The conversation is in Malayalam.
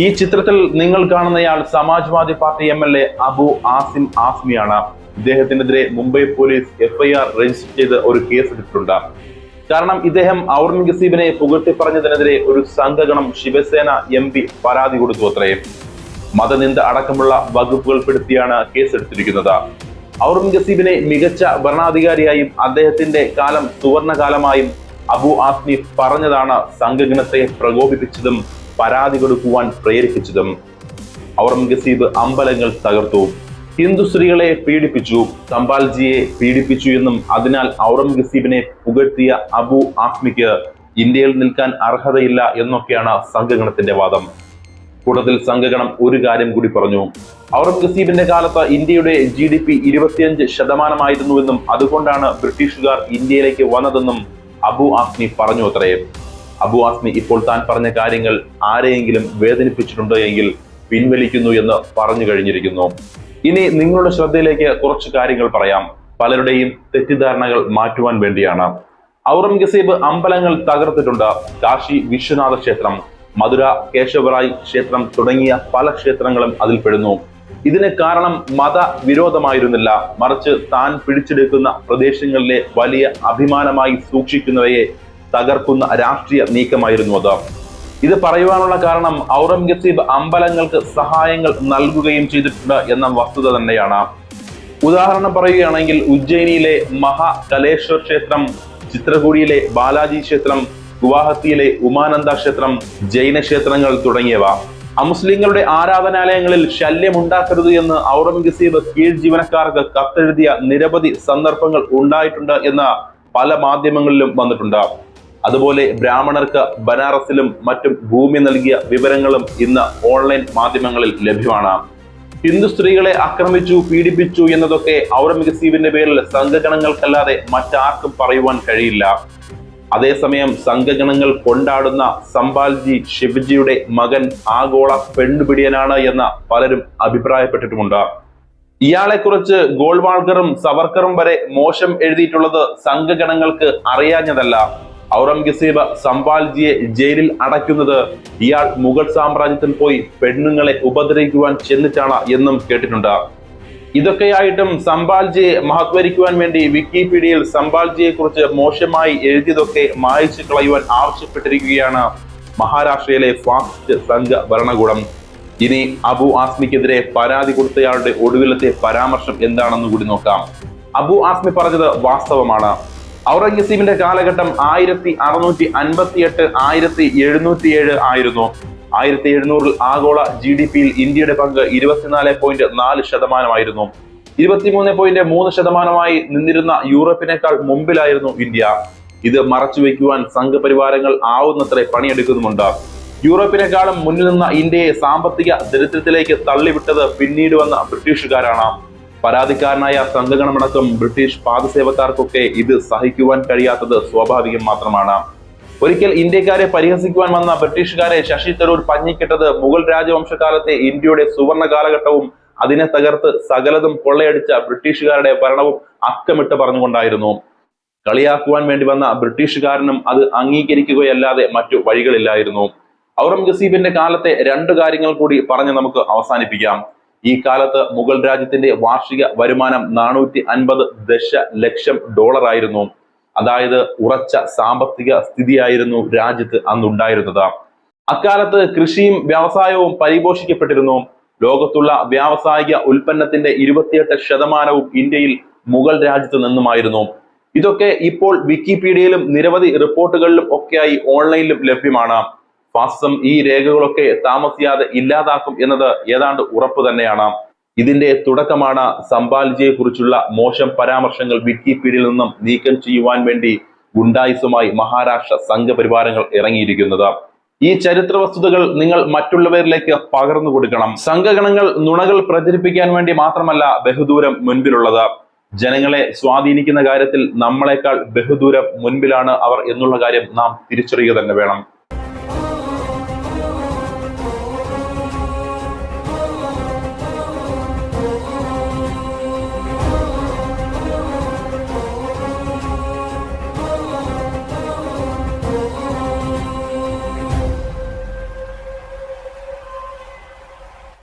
ഈ ചിത്രത്തിൽ നിങ്ങൾ കാണുന്നയാൾ സമാജ്വാദി പാർട്ടി MLA അബു ആസിം ആസ്മിയാണ്. ഇദ്ദേഹത്തിനെതിരെ മുംബൈ പോലീസ് FIR രജിസ്റ്റർ ചെയ്ത് ഒരു കേസ് എടുത്തിട്ടുണ്ട്. കാരണം ഇദ്ദേഹം ഔറംഗസീബിനെ പുകഴ്ത്തി പറഞ്ഞതിനെതിരെ ഒരു സംഘഗണം ശിവസേന MP പരാതി കൊടുത്തു അത്രേ. മതനിന്ദ അടക്കമുള്ള വകുപ്പുകൾ പെടുത്തിയാണ് കേസെടുത്തിരിക്കുന്നത്. ഔറംഗസീബിനെ മികച്ച ഭരണാധികാരിയായും അദ്ദേഹത്തിന്റെ കാലം സുവർണകാലമായും അബു ആസ്മി പറഞ്ഞതാണ് സംഘഗണത്തെ പ്രകോപിപ്പിച്ചതും പരാതി കൊടുക്കുവാൻ പ്രേരിപ്പിച്ചതും. ഔറംഗസീബ് അമ്പലങ്ങൾ തകർത്തു, ഹിന്ദു സ്ത്രീകളെ പീഡിപ്പിച്ചു, സംഭാൽജിയെ പീഡിപ്പിച്ചു എന്നും അതിനാൽ ഔറംഗസീബിനെ പുകഴ്ത്തിയ അബു ആസ്മിക്ക് ഇന്ത്യയിൽ നിൽക്കാൻ അർഹതയില്ല എന്നൊക്കെയാണ് സംഘഗണത്തിന്റെ വാദം. കൂട്ടത്തിൽ സംഘഗണം ഒരു കാര്യം കൂടി പറഞ്ഞു. ഔറംഗസീബിന്റെ കാലത്ത് ഇന്ത്യയുടെ GDP 25% അതുകൊണ്ടാണ് ബ്രിട്ടീഷുകാർ ഇന്ത്യയിലേക്ക് വന്നതെന്നും അബു ആസ്മി പറഞ്ഞു അത്രേ. അബു ആസ്മി ഇപ്പോൾ താൻ പറഞ്ഞ കാര്യങ്ങൾ ആരെയെങ്കിലും വേദനിപ്പിച്ചിട്ടുണ്ട് എങ്കിൽ പിൻവലിക്കുന്നു എന്ന് പറഞ്ഞു കഴിഞ്ഞിരിക്കുന്നു. ഇനി നിങ്ങളുടെ ശ്രദ്ധയിലേക്ക് കുറച്ച് കാര്യങ്ങൾ പറയാം, പലരുടെയും തെറ്റിദ്ധാരണകൾ മാറ്റുവാൻ വേണ്ടിയാണ്. ഔറംഗസീബ് അമ്പലങ്ങൾ തകർത്തിട്ടുണ്ട്. കാശി വിശ്വനാഥ ക്ഷേത്രം, മധുര കേശവറായ് ക്ഷേത്രം തുടങ്ങിയ പല ക്ഷേത്രങ്ങളും അതിൽ പെടുന്നു. ഇതിന് കാരണം മതവിരോധമായിരുന്നില്ല, മറിച്ച് താൻ പിടിച്ചെടുക്കുന്ന പ്രദേശങ്ങളിലെ വലിയ അഭിമാനമായി സൂക്ഷിക്കുന്നവയെ തകർക്കുന്ന രാഷ്ട്രീയ നീക്കമായിരുന്നു അത്. ഇത് പറയുവാനുള്ള കാരണം ഔറംഗസീബ് അമ്പലങ്ങൾക്ക് സഹായങ്ങൾ നൽകുകയും ചെയ്തിട്ടുണ്ട് എന്ന വസ്തുത തന്നെയാണ്. ഉദാഹരണം പറയുകയാണെങ്കിൽ ഉജ്ജയിനിയിലെ മഹാകലേശ്വർ ക്ഷേത്രം, ചിത്രകൂടിയിലെ ബാലാജി ക്ഷേത്രം, ഗുവാഹത്തിയിലെ ഉമാനന്ദ ക്ഷേത്രം, ജൈന ക്ഷേത്രങ്ങൾ തുടങ്ങിയവ. അമുസ്ലിങ്ങളുടെ ആരാധനാലയങ്ങളിൽ ശല്യമുണ്ടാക്കരുത് എന്ന് ഔറംഗസീബ് കീഴ് ജീവനക്കാർക്ക് കത്തെഴുതിയ നിരവധി സന്ദർഭങ്ങൾ ഉണ്ടായിട്ടുണ്ട് എന്ന് പല മാധ്യമങ്ങളിലും വന്നിട്ടുണ്ട്. അതുപോലെ ബ്രാഹ്മണർക്ക് ബനാറസിലും മറ്റും ഭൂമി നൽകിയ വിവരങ്ങളും ഇന്ന് ഓൺലൈൻ മാധ്യമങ്ങളിൽ ലഭ്യമാണ്. ഹിന്ദു സ്ത്രീകളെ ആക്രമിച്ചു, പീഡിപ്പിച്ചു എന്നതൊക്കെ ഔറംഗസീബിന്റെ പേരിൽ സംഘഗണങ്ങൾക്കല്ലാതെ മറ്റാർക്കും പറയുവാൻ കഴിയില്ല. അതേസമയം സംഘഗണങ്ങൾ കൊണ്ടാടുന്ന സംഭാൽജി ശിവജിയുടെ മകൻ ആഗോള പെണ്ണുപിടിയനാണ് എന്ന് പലരും അഭിപ്രായപ്പെട്ടിട്ടുമുണ്ട്. ഇയാളെക്കുറിച്ച് ഗോൾവാൾക്കറും സവർക്കറും വരെ മോശം എഴുതിയിട്ടുള്ളത് സംഘഗണങ്ങൾക്ക് അറിയാഞ്ഞതല്ല. ഔറംഗസീബ് സംഭാൽജിയെ ജയിലിൽ അടയ്ക്കുന്നത് ഇയാൾ മുഗൾ സാമ്രാജ്യത്തിൽ പോയി പെണ്ണുങ്ങളെ ഉപദ്രവിക്കുവാൻ ചെന്നിട്ടാണ് എന്നും കേട്ടിട്ടുണ്ട്. ഇതൊക്കെയായിട്ടും സംഭാൽജിയെ മഹത്വരിക്കുവാൻ വേണ്ടി വിക്കിപീഡിയയിൽ സംഭാൽജിയെ കുറിച്ച് മോശമായി എഴുതിയതൊക്കെ മായ്ച്ചു കളയുവാൻ ആവശ്യപ്പെട്ടിരിക്കുകയാണ് മഹാരാഷ്ട്രയിലെ ഫാസിസ്റ്റ് സംഘ ഭരണകൂടം. ഇനി അബു ആസ്മിക്കെതിരെ പരാതി കൊടുത്തയാളുടെ ഒടുവിലത്തെ പരാമർശം എന്താണെന്ന് കൂടി നോക്കാം. അബു ആസ്മി പറഞ്ഞത് വാസ്തവമാണ്. ഔറംഗസീബിന്റെ കാലഘട്ടം 1658 1707 ആയിരുന്നു. 1700 ആഗോള GDPയിൽ ഇന്ത്യയുടെ പങ്ക് 24.4%. 23.3% നിന്നിരുന്ന യൂറോപ്പിനേക്കാൾ മുമ്പിലായിരുന്നു ഇന്ത്യ. ഇത് മറച്ചുവെക്കുവാൻ സംഘപരിവാരങ്ങൾ ആവുന്നത്ര പണിയെടുക്കുന്നുമുണ്ട്. യൂറോപ്പിനേക്കാളും മുന്നിൽ നിന്ന ഇന്ത്യയെ സാമ്പത്തിക ദരിദ്രത്തിലേക്ക് തള്ളിവിട്ടത് പിന്നീട് വന്ന ബ്രിട്ടീഷുകാരാണ്. പരാതിക്കാരനായ സംഘഗണമടക്കം ബ്രിട്ടീഷ് പാദസേവക്കാർക്കൊക്കെ ഇത് സഹിക്കുവാൻ കഴിയാത്തത് സ്വാഭാവികം മാത്രമാണ്. ഒരിക്കൽ ഇന്ത്യക്കാരെ പരിഹസിക്കുവാൻ വന്ന ബ്രിട്ടീഷുകാരെ ശശി തരൂർ പഞ്ഞിക്കിട്ടത് മുഗൾ രാജവംശകാലത്തെ ഇന്ത്യയുടെ സുവർണ കാലഘട്ടവും അതിനെ തകർത്ത് സകലതും കൊള്ളയടിച്ച ബ്രിട്ടീഷുകാരുടെ ഭരണവും അക്കമിട്ട് പറഞ്ഞുകൊണ്ടായിരുന്നു. കളിയാക്കുവാൻ വേണ്ടി വന്ന ബ്രിട്ടീഷുകാരനും അത് അംഗീകരിക്കുകയല്ലാതെ മറ്റു വഴികളില്ലായിരുന്നു. ഔറംഗസീബിന്റെ കാലത്തെ രണ്ടു കാര്യങ്ങൾ കൂടി പറഞ്ഞ് നമുക്ക് അവസാനിപ്പിക്കാം. ഈ കാലത്ത് മുഗൾ രാജ്യത്തിന്റെ വാർഷിക വരുമാനം $450 ദശലക്ഷം ആയിരുന്നു. അതായത് ഉറച്ച സാമ്പത്തിക സ്ഥിതിയായിരുന്നു രാജ്യത്ത് അന്നുണ്ടായിരുന്നത്. അക്കാലത്ത് കൃഷിയും വ്യവസായവും പരിപോഷിക്കപ്പെട്ടിരുന്നു. ലോകത്തുള്ള വ്യാവസായിക ഉൽപ്പന്നത്തിന്റെ 28% ഇന്ത്യയിൽ മുഗൾ രാജ്യത്ത് നിന്നുമായിരുന്നു. ഇതൊക്കെ ഇപ്പോൾ വിക്കിപീഡിയയിലും നിരവധി റിപ്പോർട്ടുകളിലും ഒക്കെയായി ഓൺലൈനിലും ലഭ്യമാണ്. ഫാസിസം ഈ രേഖകളൊക്കെ താമസിയാതെ ഇല്ലാതാക്കും എന്നത് ഏതാണ്ട് ഉറപ്പ് തന്നെയാണ്. ഇതിന്റെ തുടക്കമാണ് സംഭാൽജിയെ കുറിച്ചുള്ള മോശം പരാമർശങ്ങൾ വിക്കിപീഡിയയിൽ നിന്നും നീക്കം ചെയ്യുവാൻ വേണ്ടി ഗുണ്ടായിസുമായി മഹാരാഷ്ട്ര സംഘപരിവാരങ്ങൾ ഇറങ്ങിയിരിക്കുന്നത്. ഈ ചരിത്ര വസ്തുതകൾ നിങ്ങൾ മറ്റുള്ളവരിലേക്ക് പകർന്നു കൊടുക്കണം. സംഘഗണങ്ങൾ നുണകൾ പ്രചരിപ്പിക്കാൻ വേണ്ടി മാത്രമല്ല ബഹുദൂരം മുൻപിലുള്ളത്. ജനങ്ങളെ സ്വാധീനിക്കുന്ന കാര്യത്തിൽ നമ്മളെക്കാൾ ബഹുദൂരം മുൻപിലാണ് അവർ എന്നുള്ള കാര്യം നാം തിരിച്ചറിയുക തന്നെ വേണം.